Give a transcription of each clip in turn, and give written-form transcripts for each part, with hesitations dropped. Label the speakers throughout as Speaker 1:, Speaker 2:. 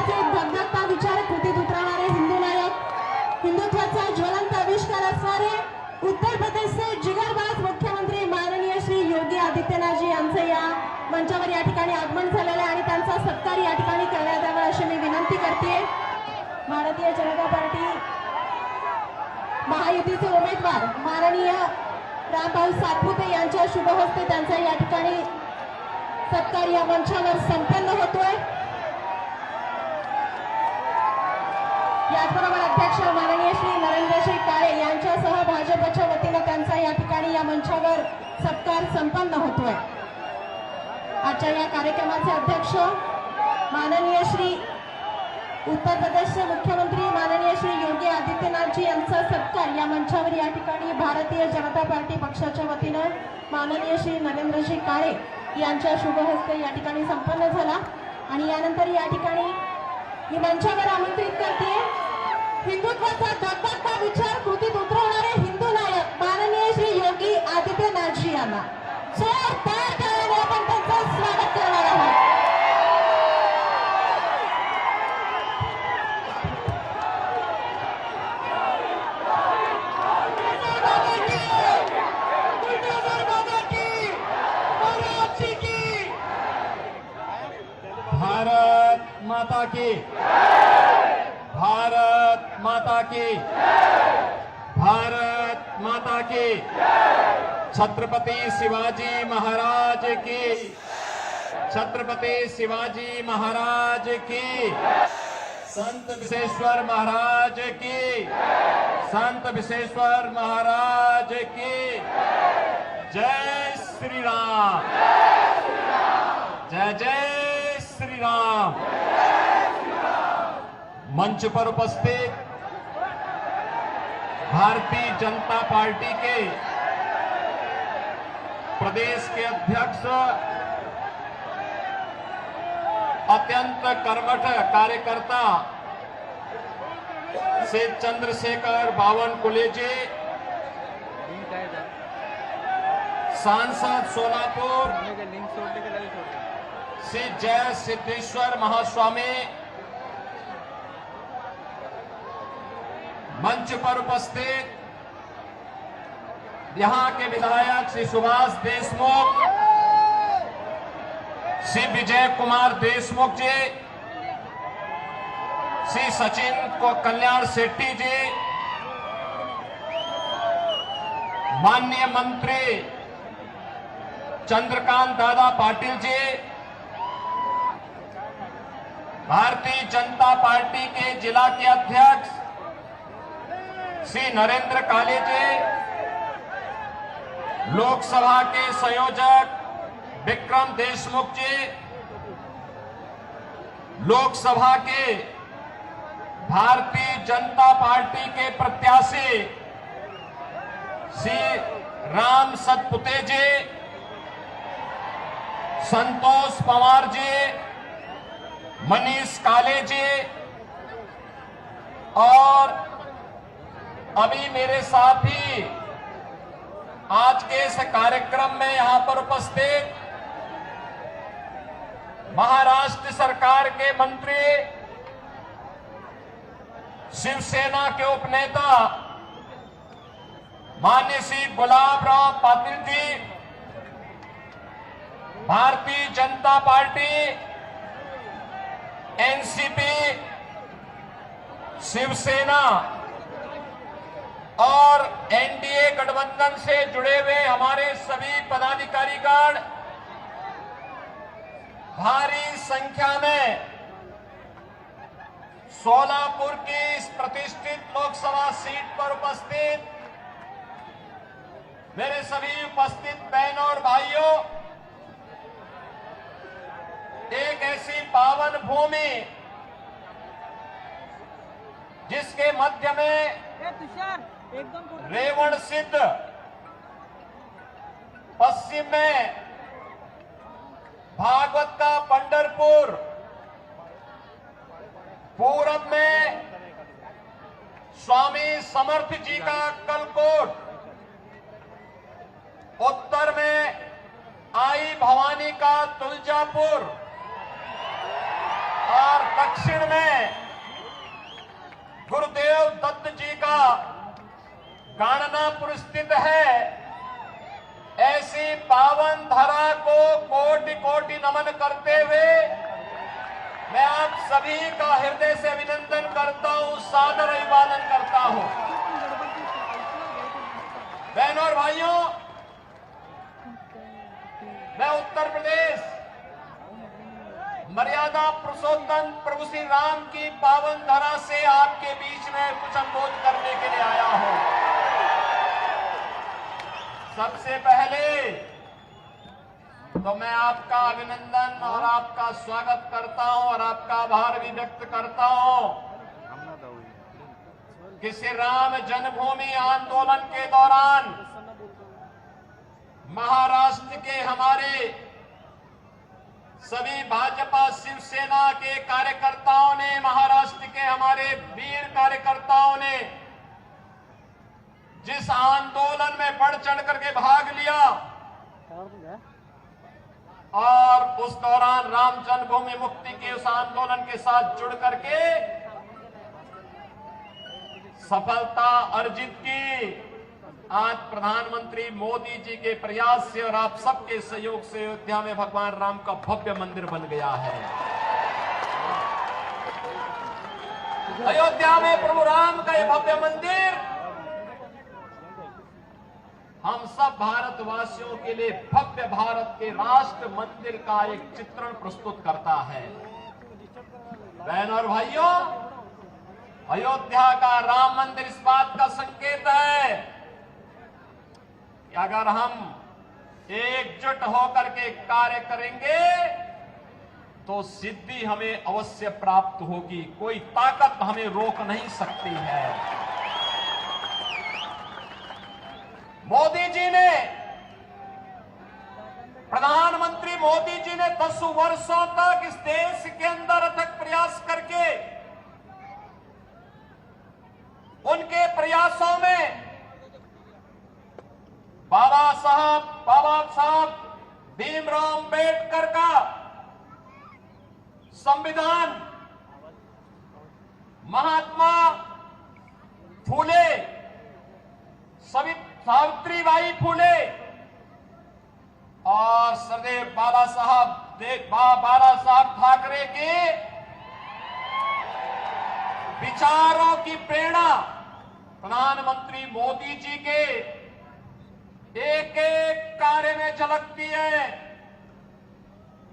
Speaker 1: उपस्थित धगधगता विचार कृतीत उतरणारे हिंदू नायक, हिंदुत्वाचा ज्वलंत आविष्कार असणारे उत्तर प्रदेशचे जिगरबाज मुख्यमंत्री माननीय श्री योगी आदित्यनाथजी यांचे या मंचावर या ठिकाणी आगमन झालेले आणि त्यांचा सत्कार या ठिकाणी करण्यात यावा अशी मी विनंती करते। भारतीय जनता पार्टी महायुतीचे उमेदवार माननीय रामभाऊ सातपुते यांच्या शुभहस्ते त्यांचा या ठिकाणी सत्कार या मंचावर संपन्न होतोय। याचबरोबर अध्यक्ष माननीय श्री नरेंद्रजी काळे यांच्यासह भाजपच्या वतीने त्यांचा या ठिकाणी या मंचावर सत्कार संपन्न होतोय। आजच्या या कार्यक्रमाचे अध्यक्ष माननीय श्री उत्तर प्रदेशचे मुख्यमंत्री माननीय श्री योगी आदित्यनाथजी यांचा सत्कार या मंचावर या ठिकाणी भारतीय जनता पार्टी पक्षाच्या वतीने माननीय श्री नरेंद्रजी काळे यांच्या शुभहस्ते या ठिकाणी संपन्न झाला आणि यानंतर या ठिकाणी मी मंचावर आमंत्रित करते हिंदुत्वाचा धगधगता विचार कृतीत उतरवणारे हिंदू नायक माननीय श्री योगी आदित्यनाथजी यांना जोरदार टाळ्याने आपण त्यांचं स्वागत करणार आहोत।
Speaker 2: भारत माता की, भारत माता की, भारत माता की, छत्रपति शिवाजी महाराज की, छत्रपति शिवाजी महाराज की, संत विश्वेश्वर महाराज की, संत विश्वेश्वर महाराज की। जय श्री राम, जय जय श्री राम। मंच पर उपस्थित भारतीय जनता पार्टी के प्रदेश के अध्यक्ष अत्यंत कर्मठ कार्यकर्ता से चंद्रशेखर बावनकुळे जी, सांसद सोलापुर श्री जय सिद्धेश्वर महास्वामी, मंच पर उपस्थित यहां के विधायक श्री सुभाष देशमुख, श्री विजय कुमार देशमुख जी, श्री सचिन को कल्याण शेट्टी जी, माननीय मंत्री चंद्रकांत दादा पाटिल जी, भारतीय जनता पार्टी के जिला के अध्यक्ष श्री नरेंद्र काले जी, लोकसभा के संयोजक विक्रम देशमुख जी, लोकसभा के भारतीय जनता पार्टी के प्रत्याशी श्री राम सतपुते जी, संतोष पवार जी, मनीष काले जी और अभी मेरे साथ ही आज के इस कार्यक्रम में यहां पर उपस्थित महाराष्ट्र सरकार के मंत्री, शिवसेना के उपनेता माननीय श्री गुलाबराव पाटिल जी, भारतीय जनता पार्टी, एनसीपी, शिवसेना और एनडीए गठबंधन से जुड़े हुए हमारे सभी पदाधिकारीगण भारी संख्या में सोलापुर की इस प्रतिष्ठित लोकसभा सीट पर उपस्थित मेरे सभी उपस्थित बहनों और भाइयों, एक ऐसी पावन भूमि जिसके मध्य में रेवण सिद्ध, पश्चिम में भागवत का पंढरपुर, पूरब में स्वामी समर्थ जी का कलकोट, उत्तर में आई भवानी का तुलजापुर और दक्षिण में गुरुदेव दत्त जी का गाणनापुर स्थित है। ऐसी पावन धरा को कोटि कोटि नमन करते हुए मैं आप सभी का हृदय से अभिनंदन करता हूं, सादर अभिवादन करता हूं। बहनों और भाइयों, मैं उत्तर प्रदेश मर्यादा पुरुषोत्तम प्रभु श्री राम की पावन धरा से आपके बीच में कुछ अनुरोध करने के लिए आया हूं। सबसे पहले तो मैं आपका अभिनंदन और आपका स्वागत करता हूं और आपका आभार भी व्यक्त करता हूं कि श्री राम जन्मभूमि आंदोलन के दौरान महाराष्ट्र के हमारे सभी भाजपा शिवसेना के कार्यकर्ताओं ने, महाराष्ट्र के हमारे वीर कार्यकर्ताओं ने जिस आंदोलन में बढ़ चढ़ करके भाग लिया और उस दौरान राम जन्मभूमि मुक्ति के उस आंदोलन के साथ जुड़ करके सफलता अर्जित की, आज प्रधानमंत्री मोदी जी के प्रयास से और आप सबके सहयोग से अयोध्या में भगवान राम का भव्य मंदिर बन गया है। अयोध्या में प्रभु राम का यह भव्य मंदिर हम सब भारतवासियों के लिए भव्य भारत के राष्ट्र मंदिर का एक चित्रण प्रस्तुत करता है। बहनों और भाइयों, अयोध्या का राम मंदिर इस बात का संकेत है कि अगर हम एकजुट होकर के कार्य करेंगे तो सिद्धि हमें अवश्य प्राप्त होगी। कोई ताकत हमें रोक नहीं सकती है। मोदी जी ने, प्रधानमंत्री मोदी जी ने 10 वर्षों तक इस देश के अंदर अथक प्रयास करके उनके प्रयासों में बाबा साहब भीमराव अंबेडकर का संविधान, महात्मा फूले, सावित्रीबाई फूले और सरदेव बाला साहब ठाकरे के विचारों की प्रेरणा प्रधानमंत्री मोदी जी के एक एक कार्य में झलकती है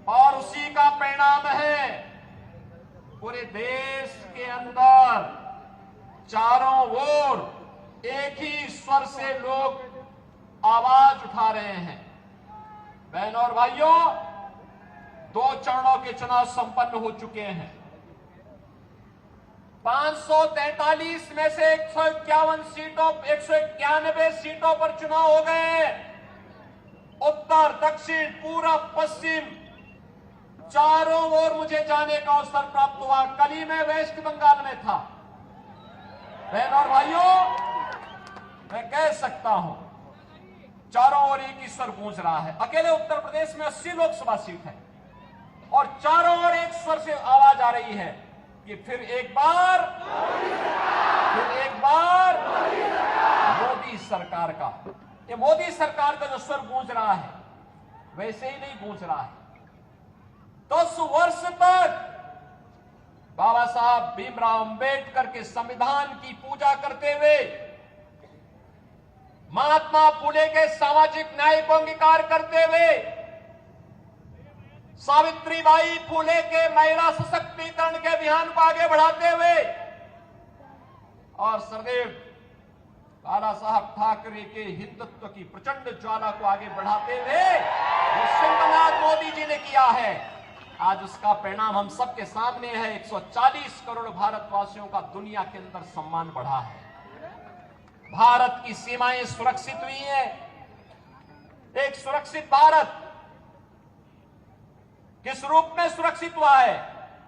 Speaker 2: और उसी का परिणाम है पूरे देश के अंदर चारों ओर एक ही स्वर से लोग आवाज उठा रहे हैं। बहनों और भाइयों, 2 चरणों के चुनाव संपन्न हो चुके हैं। 543 में से 191 सीटों पर चुनाव हो गए। उत्तर, दक्षिण, पूरब, पश्चिम चारों ओर मुझे जाने का अवसर प्राप्त हुआ। कल ही मैं वेस्ट बंगाल में था। बहनों और भाइयों, मैं कह सकता हूं चारों ओर एक ही स्वर गूंज रहा है। अकेले उत्तर प्रदेश में 80 लोकसभा सीट है और चारों ओर एक स्वर से आवाज आ रही है कि फिर एक बार मोदी सरकार का, ये मोदी सरकार का जो स्वर गूंज रहा है वैसे ही नहीं गूंज रहा है। 10 वर्ष तक बाबा साहब भीमराव अंबेडकर के संविधान की पूजा करते हुए, महात्मा फूले के सामाजिक न्याय को अंगीकार करते हुए, सावित्रीबाई फूले के महिला सशक्तिकरण के अभियान को आगे बढ़ाते हुए और सरदेव बाला साहब ठाकरे के हिंदुत्व की प्रचंड ज्वाला को आगे बढ़ाते हुए जो सिंहनाथ मोदी जी ने किया है, आज उसका परिणाम हम सबके सामने है। 140 करोड़ भारतवासियों का दुनिया के अंदर सम्मान बढ़ा है। भारत की सीमाएं सुरक्षित हुई हैं। एक सुरक्षित भारत किस रूप में सुरक्षित हुआ है?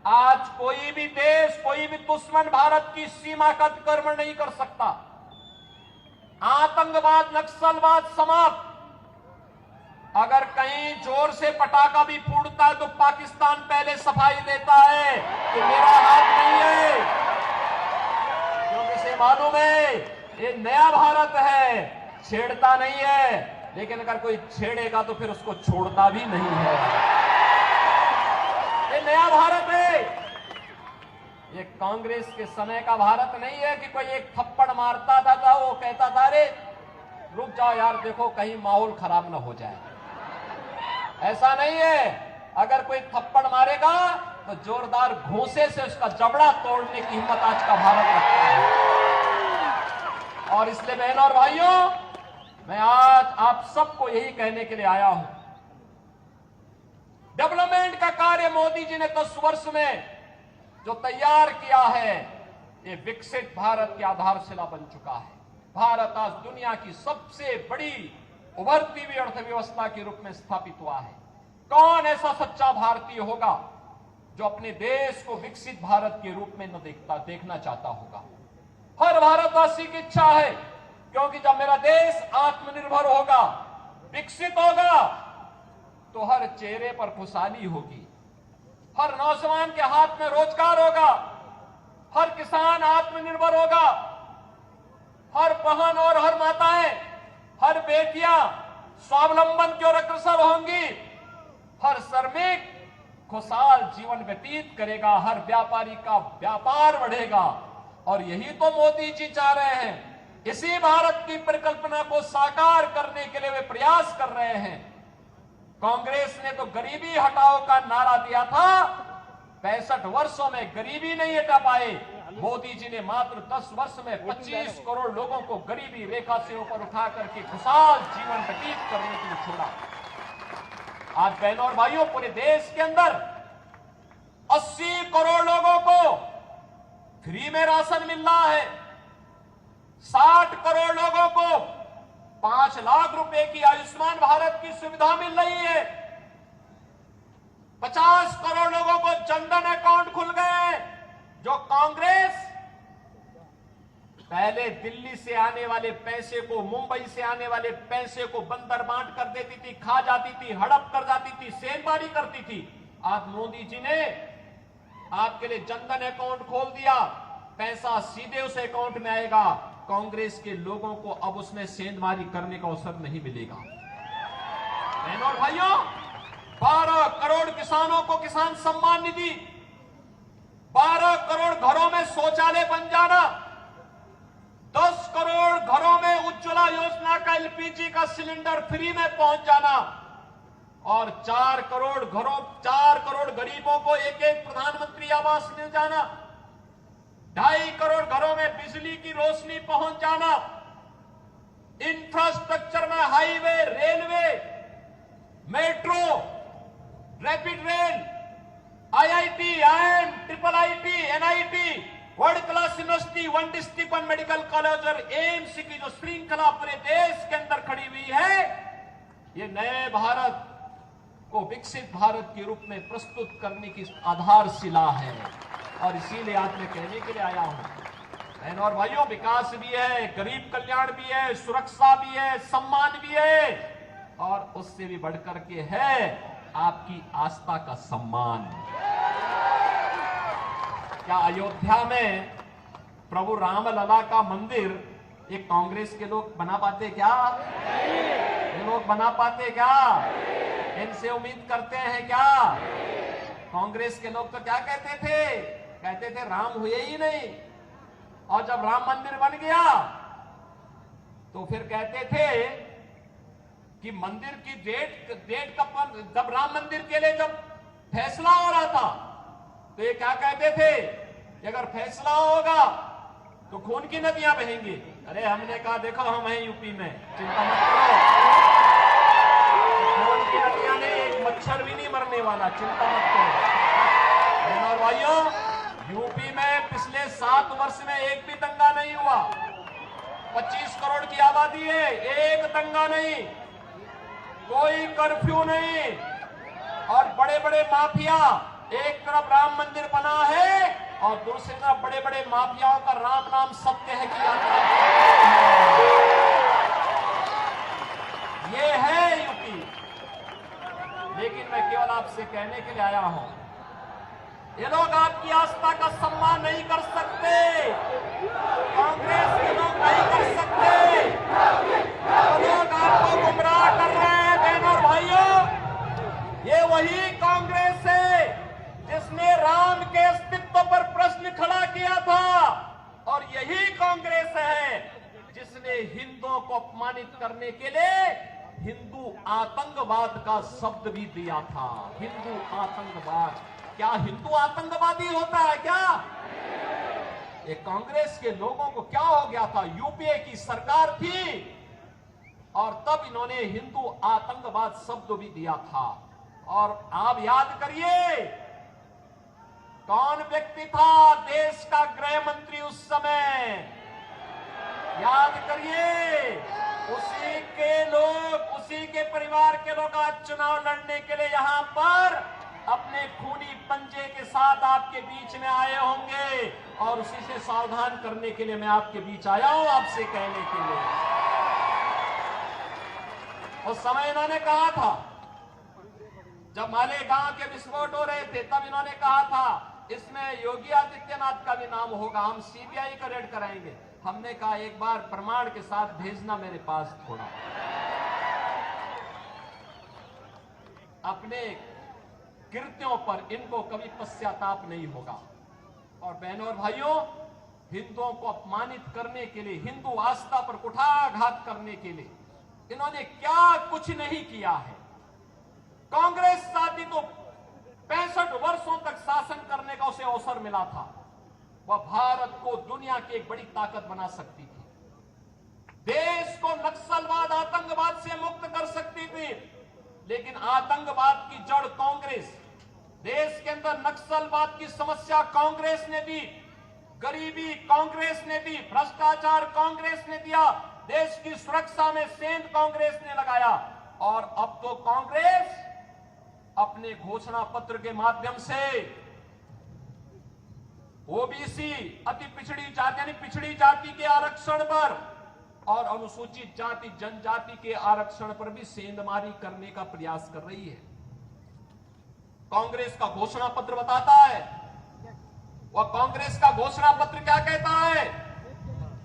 Speaker 2: आज कोई भी देश, कोई भी दुश्मन भारत की सीमा का अतिक्रमण नहीं कर सकता। आतंकवाद, नक्सलवाद समाप्त, अगर कहीं जोर से पटाखा भी फूटता है तो पाकिस्तान पहले सफाई देता है कि मेरा हाथ नहीं है, क्योंकि इसे मालूम है ये नया भारत है, छेड़ता नहीं है। लेकिन अगर कोई छेड़ेगा तो फिर उसको छोड़ता भी नहीं है। ये नया भारत है, ये कांग्रेस के समय का भारत नहीं है कि कोई एक थप्पड़ मारता था वो कहता था अरे रुक जाओ यार, देखो कहीं माहौल खराब ना हो जाए। ऐसा नहीं है, अगर कोई थप्पड़ मारेगा तो जोरदार घूंसे से उसका जबड़ा तोड़ने की हिम्मत आज का भारत रखता है। और इसलिए बहनों और भाइयों, मैं आज आप सबको यही कहने के लिए आया हूं, डेवलपमेंट का कार्य मोदी जी ने 10 वर्ष में जो तैयार किया है, ये विकसित भारत की आधारशिला बन चुका है। भारत आज दुनिया की सबसे बड़ी उभरती हुई अर्थव्यवस्था के रूप में स्थापित हुआ है। कौन ऐसा सच्चा भारतीय होगा जो अपने देश को विकसित भारत के रूप में न देखना चाहता होगा। हर भारतवासी की इच्छा है, क्योंकि जब मेरा देश आत्मनिर्भर होगा, विकसित होगा, तो हर चेहरे पर खुशहाली होगी, हर नौजवान के हाथ में रोजगार होगा, हर किसान आत्मनिर्भर होगा, हर बहन और हर माताएं, हर बेटियां स्वावलंबन की ओर अग्रसर होंगी, हर श्रमिक खुशहाल जीवन व्यतीत करेगा, हर व्यापारी का व्यापार बढ़ेगा। और यही तो मोदी जी चाह रहे हैं। इसी भारत की परिकल्पना को साकार करने के लिए वे प्रयास कर रहे हैं। कांग्रेस ने तो गरीबी हटाओ का नारा दिया था, 65 वर्षों में गरीबी नहीं हटा पाए। मोदी जी ने मात्र 10 वर्ष में 25 करोड़ लोगों को गरीबी रेखा से ऊपर उठा करके खुशहाल जीवन व्यतीत करने के लिए छोड़ा। आज बहनों और भाइयों, पूरे देश के अंदर 80 करोड़ लोगों को फ्री में राशन मिल रहा है, 60 करोड़ लोगों को 5 लाख रुपए की आयुष्मान भारत की सुविधा मिल रही है, 50 करोड़ लोगों को जनधन अकाउंट खुल गए हैं। जो कांग्रेस पहले दिल्ली से आने वाले पैसे को, मुंबई से आने वाले पैसे को बंदर बांट कर देती थी, खा जाती थी, हड़प कर जाती थी, सेंधमारी करती थी, आज मोदी जी ने आपके लिए जनधन अकाउंट खोल दिया, पैसा सीधे उस अकाउंट में आएगा। कांग्रेस के लोगों को अब उसमें सेंधमारी करने का अवसर नहीं मिलेगा। बहनों और भाइयों, 12 करोड़ किसानों को किसान सम्मान निधि, 12 करोड़ घरों में शौचालय बन जाना, 10 करोड़ घरों में उज्ज्वला योजना का एलपीजी का सिलेंडर फ्री में पहुंच जाना, और 4 करोड़ गरीबों को एक प्रधानमंत्री आवास मिल जाना, 2.5 करोड़ घरों में बिजली की रोशनी पहुंच जाना, इंफ्रास्ट्रक्चर में highway, railway, metro, rapid rail, IIT, IIM, triple IT, NIT, world class university, 1 district 1 medical college और एम्स की जो श्रृंखला पूरे देश के अंदर खड़ी हुई है, ये नए भारत को विकसित भारत के रूप में प्रस्तुत करने की आधारशिला है। और इसीलिए आज मैं कहने के लिए आया हूं, बहनों और भाइयों, विकास भी है, गरीब कल्याण भी है, सुरक्षा भी है, सम्मान भी है, और उससे भी बढ़कर के है आपकी आस्था का सम्मान। क्या अयोध्या में प्रभु रामलला का मंदिर ये कांग्रेस के लोग बना पाते क्या? ये लोग बना पाते क्या? इनसे उम्मीद करते हैं क्या? कांग्रेस के लोग तो क्या कहते थे राम हुए ही नहीं, और जब राम मंदिर बन गया तो फिर कहते थे कि मंदिर की डेट कब, जब राम मंदिर के लिए जब फैसला हो रहा था तो ये क्या कहते थे कि अगर फैसला होगा तो खून की नदियां बहेंगी। अरे हमने कहा देखो हम हैं यूपी में, चिंता मत करो, खून की नदियां नहीं, एक मच्छर भी नहीं मरने वाला, चिंता मत करो। बहनों और भाइयों, यूपी में पिछले 7 वर्ष में एक भी दंगा नहीं हुआ। 25 करोड़ की आबादी है, एक दंगा नहीं, कोई कर्फ्यू नहीं, और बड़े बड़े माफिया, एक तरफ राम मंदिर बना है और दूसरी तरफ बड़े बड़े माफियाओं का राम नाम सत्य है कि ये है यूपी। लेकिन मैं केवल आपसे कहने के लिए आया हूं, ये लोग आपकी आस्था का सम्मान नहीं कर सकते, कांग्रेस के लोग नहीं कर सकते, वो लोग आपको गुमराह कर रहे हैं। बहनों और भाइयों, ये वही कांग्रेस है जिसने राम के अस्तित्व पर प्रश्न खड़ा किया था, और यही कांग्रेस है जिसने हिंदुओं को अपमानित करने के लिए हिंदू आतंकवाद का शब्द भी दिया था। हिंदू आतंकवाद, क्या हिंदू आतंकवादी होता है क्या? ये कांग्रेस के लोगों को क्या हो गया था? यूपीए की सरकार थी और तब इन्होंने हिंदू आतंकवाद शब्द भी दिया था। और आप याद करिए, कौन व्यक्ति था देश का गृह मंत्री उस समय? याद करिए, उसी के लोग, उसी के परिवार के लोग आज चुनाव लड़ने के लिए यहां पर अपने खूनी पंजे के साथ आपके बीच में आए होंगे, और उसी से सावधान करने के लिए मैं आपके बीच आया हूं, आपसे कहने के लिए। उस समय इन्होंने कहा था, जब मालेगांव के विस्फोट हो रहे थे, तब इन्होंने कहा था इसमें योगी आदित्यनाथ का भी नाम होगा, हम सीबीआई का रेड कराएंगे। हमने कहा एक बार प्रमाण के साथ भेजना मेरे पास थोड़ा। अपने कृत्यों पर इनको कभी पश्चाताप नहीं होगा। और बहनों और भाइयों, हिंदुओं को अपमानित करने के लिए, हिंदू आस्था पर कुठाराघात करने के लिए इन्होंने क्या कुछ नहीं किया है। कांग्रेस साथी तो 65 वर्षों तक शासन करने का उसे अवसर मिला था। वह भारत को दुनिया की एक बड़ी ताकत बना सकती थी, देश को नक्सलवाद, आतंकवाद से मुक्त कर सकती थी। लेकिन आतंकवाद की जड़ कांग्रेस, देश के अंदर नक्सलवाद की समस्या कांग्रेस ने दी, गरीबी कांग्रेस ने दी, भ्रष्टाचार कांग्रेस ने दिया, देश की सुरक्षा में सेंध कांग्रेस ने लगाया। और अब तो कांग्रेस अपने घोषणा पत्र के माध्यम से ओबीसी, अति पिछड़ी जाति यानी पिछड़ी जाति के आरक्षण पर और अनुसूचित जाति जनजाति के आरक्षण पर भी सेंधमारी करने का प्रयास कर रही है। कांग्रेस का घोषणा पत्र बताता है, वह कांग्रेस का घोषणा पत्र क्या कहता है?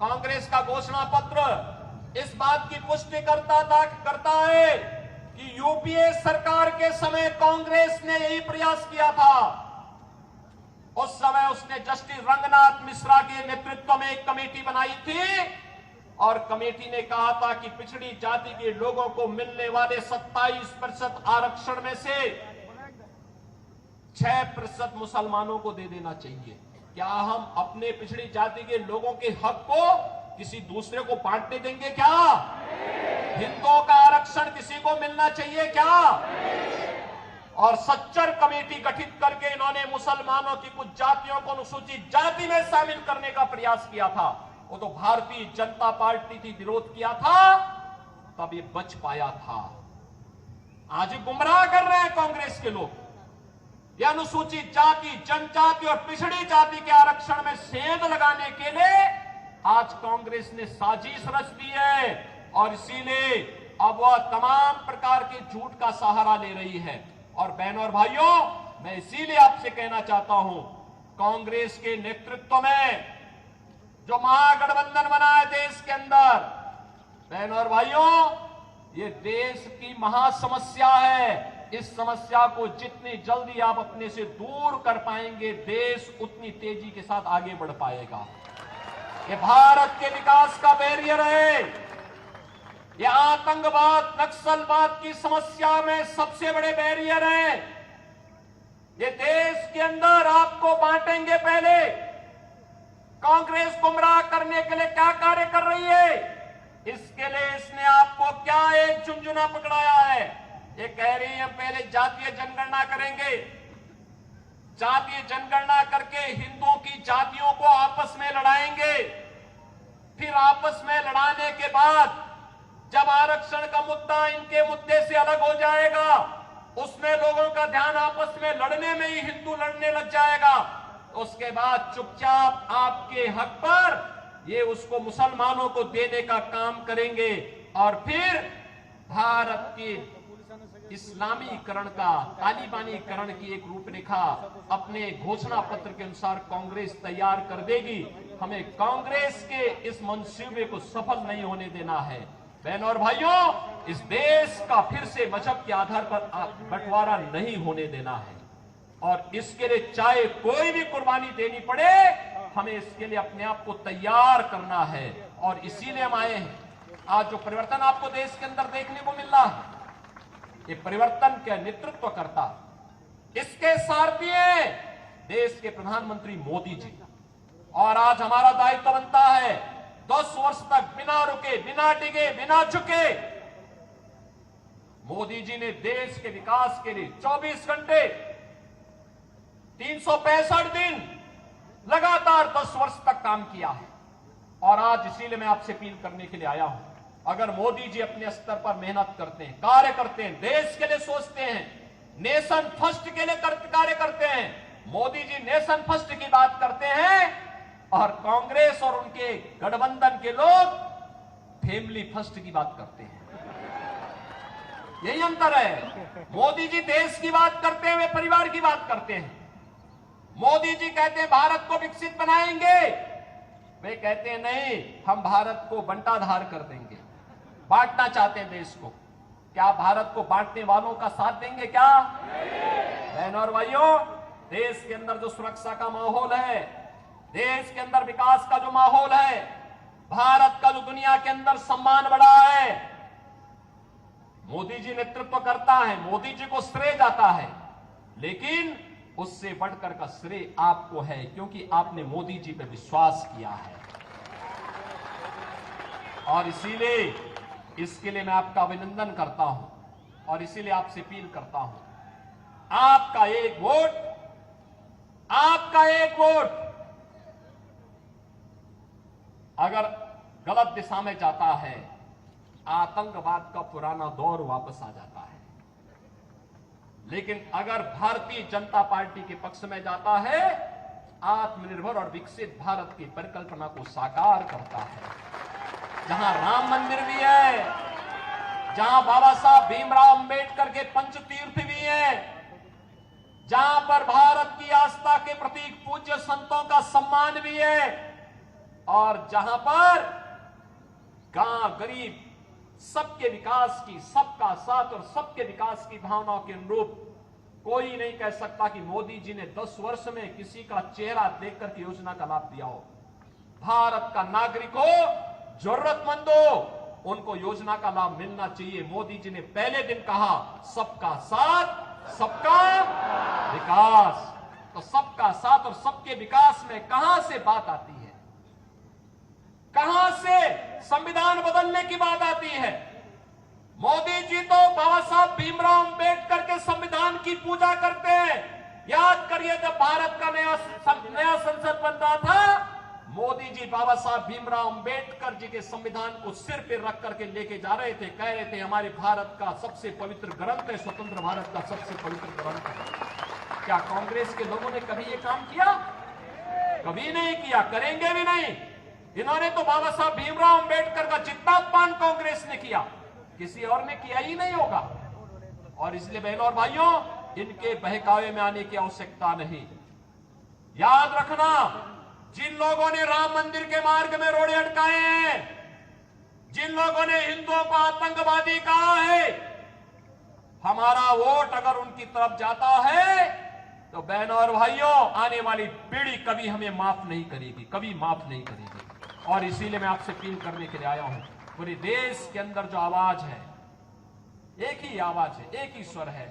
Speaker 2: कांग्रेस का घोषणा पत्र इस बात की पुष्टि करता है कि यूपीए सरकार के समय कांग्रेस ने यही प्रयास किया था। उस समय उसने जस्टिस रंगनाथ मिश्रा के नेतृत्व में एक कमेटी बनाई थी, और कमेटी ने कहा था कि पिछड़ी जाति के लोगों को मिलने वाले 27% आरक्षण में से 6% मुसलमानों को दे देना चाहिए। क्या हम अपने पिछड़ी जाति के लोगों के हक को किसी दूसरे को बांटने देंगे क्या? हिंदुओं का आरक्षण किसी को मिलना चाहिए क्या? और सच्चर कमेटी गठित करके इन्होंने मुसलमानों की कुछ जातियों को अनुसूचित जाति में शामिल करने का प्रयास किया था। वो तो भारतीय जनता पार्टी थी, विरोध किया था, तब ये बच पाया था। आज गुमराह कर रहे हैं कांग्रेस के लोग। ये अनुसूचित जाति, जनजाति और पिछड़ी जाति के आरक्षण में सेंध लगाने के लिए आज कांग्रेस ने साजिश रच दी है, और इसीलिए अब वह तमाम प्रकार के झूठ का सहारा ले रही है। और बहनों और भाइयों, मैं इसीलिए आपसे कहना चाहता हूं, कांग्रेस के नेतृत्व में जो महागठबंधन बना है देश के अंदर, बहनों और भाइयों, ये देश की महासमस्या है। इस समस्या को जितनी जल्दी आप अपने से दूर कर पाएंगे, देश उतनी तेजी के साथ आगे बढ़ पाएगा। ये भारत के विकास का बैरियर है। ये आतंकवाद, नक्सलवाद की समस्या में सबसे बड़े बैरियर है। ये देश के अंदर आपको बांटेंगे। पहले कांग्रेस गुमराह करने के लिए क्या कार्य कर रही है, इसके लिए इसने आपको क्या एक झुंझुना पकड़ाया है। ये कह रही है पहले जातीय जनगणना करेंगे, जातीय जनगणना करके हिंदुओं की जातियों को आपस में लड़ाएंगे, फिर आपस में लड़ाने के बाद जब आरक्षण का मुद्दा इनके मुद्दे से अलग हो जाएगा, उसमें लोगों का ध्यान आपस में लड़ने में ही हिंदू लड़ने लग जाएगा, उसके बाद चुपचाप आपके हक पर ये उसको मुसलमानों को देने का काम करेंगे, और फिर भारत की इस्लामीकरण का, तालिबानीकरण की एक रूपरेखा अपने घोषणा पत्र के अनुसार कांग्रेस तैयार कर देगी। हमें कांग्रेस के इस मंसूबे को सफल नहीं होने देना है। बहनों और भाइयों, इस देश का फिर से मजहब के आधार पर बंटवारा नहीं होने देना है और इसके लिए चाहे कोई भी कुर्बानी देनी पड़े, हमें इसके लिए अपने आप को तैयार करना है और इसीलिए हम आए हैं। आज जो परिवर्तन आपको देश के अंदर देखने को मिल रहा है, ये परिवर्तन का नेतृत्व करता, इसके सारथी हैं देश के प्रधानमंत्री मोदी जी। और आज हमारा दायित्व बनता है 10 वर्ष तक बिना रुके, बिना डिगे, बिना झुके मोदी जी ने देश के विकास के लिए 24 घंटे 365 दिन लगातार 10 वर्ष तक काम किया है। और आज इसीलिए मैं आपसे अपील करने के लिए आया हूं, अगर मोदी जी अपने स्तर पर मेहनत करते हैं, कार्य करते हैं, देश के लिए सोचते हैं, नेशन फर्स्ट के लिए कार्य करते हैं, मोदी जी नेशन फर्स्ट की बात करते हैं और कांग्रेस और उनके गठबंधन के लोग फैमिली फर्स्ट की बात करते हैं। यही अंतर है। मोदी जी देश की बात करते हैं, वे परिवार की बात करते हैं। मोदी जी कहते हैं भारत को विकसित बनाएंगे, वे कहते हैं नहीं, हम भारत को बंटाधार कर देंगे, बांटना चाहते हैं देश को। क्या भारत को बांटने वालों का साथ देंगे क्या? बहनों और भाइयों, देश के अंदर जो सुरक्षा का माहौल है, देश के अंदर विकास का जो माहौल है, भारत का जो दुनिया के अंदर सम्मान बढ़ा है, मोदी जी नेतृत्व करता है, मोदी जी को श्रेय जाता है, लेकिन उससे बढ़कर का श्रेय आपको है, क्योंकि आपने मोदी जी पे विश्वास किया है। और इसीलिए इसके लिए मैं आपका अभिनंदन करता हूं और इसीलिए आपसे अपील करता हूं, आपका एक वोट, आपका एक वोट अगर गलत दिशा में जाता है, आतंकवाद का पुराना दौर वापस आ जाता है। लेकिन अगर भारतीय जनता पार्टी के पक्ष में जाता है, आत्मनिर्भर और विकसित भारत की परिकल्पना को साकार करता है। जहां राम मंदिर भी है, जहां बाबा साहब भीमराव अंबेडकर के पंचतीर्थ भी है, जहां पर भारत की आस्था के प्रतीक पूज्य संतों का सम्मान भी है और जहां पर गांव गरीब सबके विकास की, सबका साथ और सबके विकास की भावनाओं के अनुरूप कोई नहीं कह सकता कि मोदी जी ने 10 वर्ष में किसी का चेहरा देखकर की योजना का लाभ दिया हो। भारत का नागरिक हो, जरूरतमंद हो, उनको योजना का लाभ मिलना चाहिए। मोदी जी ने पहले दिन कहा सबका साथ, सबका विकास। तो सबका साथ और सबके विकास में कहां से बात आती है, कहां से संविधान बदलने की बात आती है? मोदी जी तो बाबा साहब भीमराव अंबेडकर के संविधान की पूजा करते हैं। याद करिए, जब भारत का नया संसद बन रहा था, मोदी जी बाबा साहब भीमराव अंबेडकर जी के संविधान को सिर पे रख करके लेके जा रहे थे, कह रहे थे हमारे भारत का सबसे पवित्र ग्रंथ है, स्वतंत्र भारत का सबसे पवित्र ग्रंथ है। क्या कांग्रेस के लोगों ने कभी ये काम किया? कभी नहीं किया, करेंगे भी नहीं। इन्होंने तो बाबा साहब भीमराव अंबेडकर का जितना अपमान कांग्रेस ने किया, किसी और ने किया ही नहीं होगा। और इसलिए बहनों और भाइयों, इनके बहकावे में आने की आवश्यकता नहीं। याद रखना, जिन लोगों ने राम मंदिर के मार्ग में रोड़े अटकाए हैं, जिन लोगों ने हिंदुओं को आतंकवादी कहा है, हमारा वोट अगर उनकी तरफ जाता है तो बहनों और भाइयों, आने वाली पीढ़ी कभी हमें माफ नहीं करेगी, कभी माफ नहीं करेगी। और इसीलिए मैं आपसे अपील करने के लिए आया हूं, पूरे देश के अंदर जो आवाज है, एक ही आवाज है, एक ही स्वर है।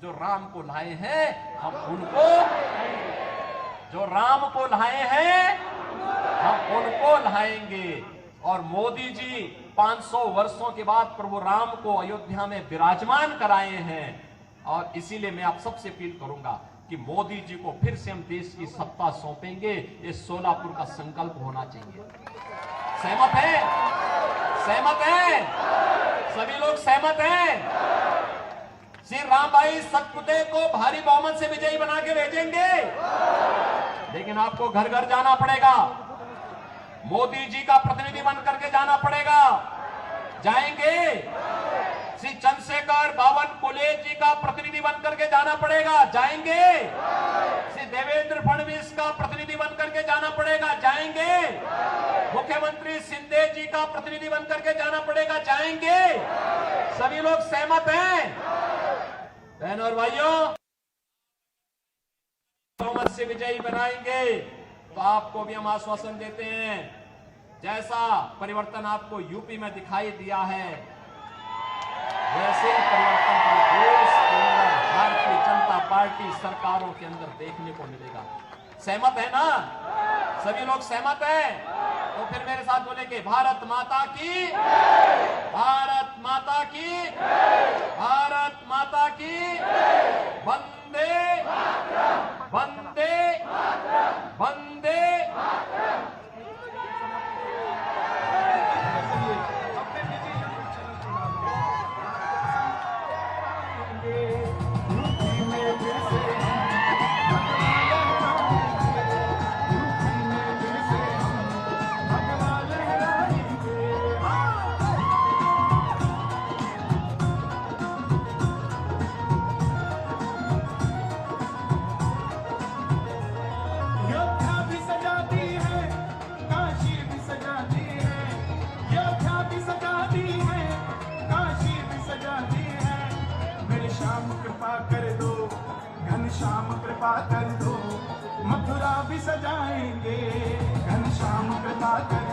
Speaker 2: जो राम को लाए हैं हम उनको, जो राम को लाए हैं हम उनको लाएंगे। और मोदी जी 500 वर्षों के बाद प्रभु राम को अयोध्या में विराजमान कराए हैं। और इसीलिए मैं आप सबसे अपील करूंगा कि मोदी जी को फिर से हम देश की सत्ता सौंपेंगे। ये सोलापुर का संकल्प होना चाहिए। सहमत है? सहमत है? सभी लोग सहमत हैं? श्री राम भाई सतपुते को भारी बहुमत से विजयी बना के भेजेंगे, लेकिन आपको घर घर जाना पड़ेगा, मोदी जी का प्रतिनिधि बन करके जाना पड़ेगा। जाएंगे? श्री चंद्रशेखर बावनकुले जी का प्रतिनिधि बनकर के जाना पड़ेगा, जाएंगे। श्री देवेंद्र फडणवीस का प्रतिनिधि बनकर के जाना पड़ेगा, जाएंगे। मुख्यमंत्री शिंदे जी का प्रतिनिधि बनकर के जाना पड़ेगा, जाएंगे। सभी लोग सहमत हैं? बहनों और भाइयों, बहुमत से विजयी बनाएंगे तो आपको भी हम आश्वासन देते हैं, जैसा परिवर्तन आपको यूपी में दिखाई दिया है वैसे परिवर्तन को देश के अंदर भारतीय जनता पार्टी सरकारों के अंदर देखने को मिलेगा। सहमत है ना? सभी लोग सहमत हैं? तो फिर मेरे साथ बोलेंगे, भारत माता की, भारत माता की, भारत माता की, वंदे वंदे वंदे।
Speaker 3: घनश्याम कृपा कर दो, मथुरा भी सजाएंगे, घनश्याम कृपा कर दो।